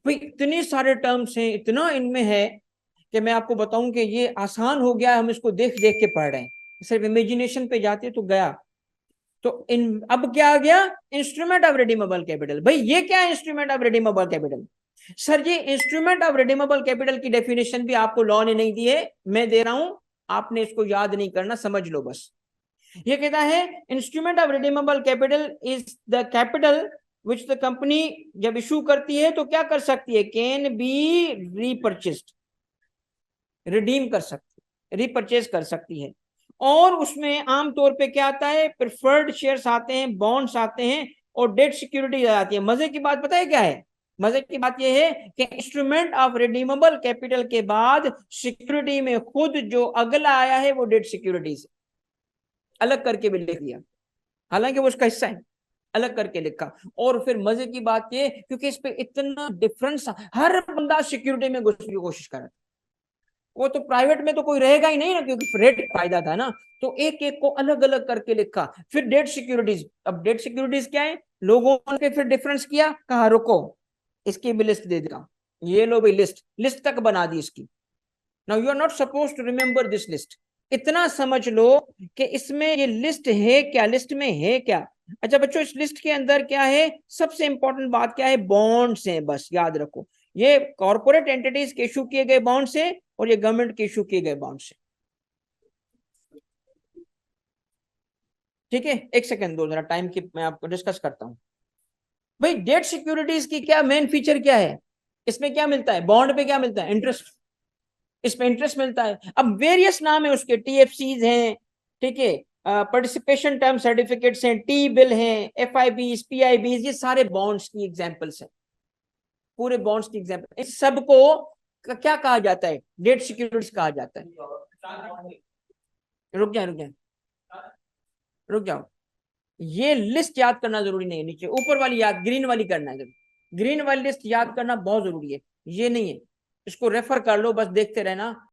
भाई इतने सारे टर्म्स हैं, इतना इनमें है कि मैं आपको बताऊं कि ये आसान हो गया, हम इसको देख देख के पढ़ रहे हैं, सिर्फ इमेजिनेशन पे जाते तो गया। तो इन अब क्या आ गया, इंस्ट्रूमेंट ऑफ रिडीमेबल कैपिटल। भाई ये क्या है instrument of redeemable capital? Sir ये इंस्ट्रूमेंट ऑफ रिडीमेबल कैपिटल की डेफिनेशन भी आपको लॉ ने नहीं दी है, मैं दे रहा हूं, आपने इसको याद नहीं करना, समझ लो बस। ये कहता है instrument of redeemable capital is the capital which the company जब इशू करती है तो क्या कर सकती है, कैन बी रीपर्चेस्ड, रिडीम कर सकती है, रीपर्चेज कर सकती है। और उसमें आमतौर पे क्या आता है, प्रेफर्ड शेयर्स आते हैं, बॉन्ड्स आते हैं, और डेट सिक्योरिटी आती है। मजे की बात पता है क्या है, मजे की बात यह है कि इंस्ट्रूमेंट ऑफ रिडीमेबल कैपिटल के बाद सिक्योरिटी में खुद जो अगला आया है वो डेट सिक्योरिटी से अलग करके भी लिख दिया, हालांकि वो उसका हिस्सा है, अलग करके लिखा। और फिर मजे की बात ये, क्योंकि इस पे इतना डिफरेंस, हर बंदा सिक्योरिटी में घुसने की कोशिश कर रहा है, वो तो प्राइवेट में तो कोई रहेगा ही नहीं ना, क्योंकि रेट फायदा था ना, तो एक एक को अलग अलग करके लिखा। फिर डेट सिक्योरिटीज, अब डेट सिक्योरिटीज क्या है, लोगों ने फिर डिफरेंस किया, कहा रुको इसकी भी लिस्ट दे देगा, ये लो भाई लिस्ट, लिस्ट तक बना दी इसकी। Now you are not suppose to remember this list, इतना समझ लो कि इसमें ये लिस्ट है क्या, लिस्ट में है क्या। अच्छा बच्चों, इस लिस्ट के अंदर क्या है, सबसे इंपॉर्टेंट बात क्या है, बॉन्ड्स हैं, बस याद रखो, ये कॉर्पोरेट एंटिटीज के इशू किए गए बॉन्ड्स हैं और ये गवर्नमेंट के इशू किए गए बॉन्ड्स हैं। ठीक है, एक सेकंड दो जरा, टाइम की मैं आपको डिस्कस करता हूं। भाई डेट सिक्योरिटीज की क्या मेन फीचर क्या है, इसमें क्या मिलता है, बॉन्ड पे क्या मिलता है, इंटरेस्ट, इसमें इंटरेस्ट मिलता है। अब वेरियस नाम है उसके, टीएफसीज हैं, ठीक है, पार्टिसिपेशन टर्म सर्टिफिकेट्स हैं, टी बिल हैं, एफआईबीज, पीआईबीज, ये सारे बॉन्ड्स की एग्जांपल्स हैं, पूरे बॉन्ड्स की एग्जांपल। इस सबको क्या कहा जाता है, डेट सिक्योरिटीज कहा जाता है। रुक जाए रुक जाए रुक जाओ, ये लिस्ट याद करना जरूरी नहीं है, नीचे ऊपर वाली याद, ग्रीन वाली करना है जरूर, ग्रीन वाली लिस्ट याद करना बहुत जरूरी है, ये नहीं है, इसको रेफर कर लो, बस देखते रहना।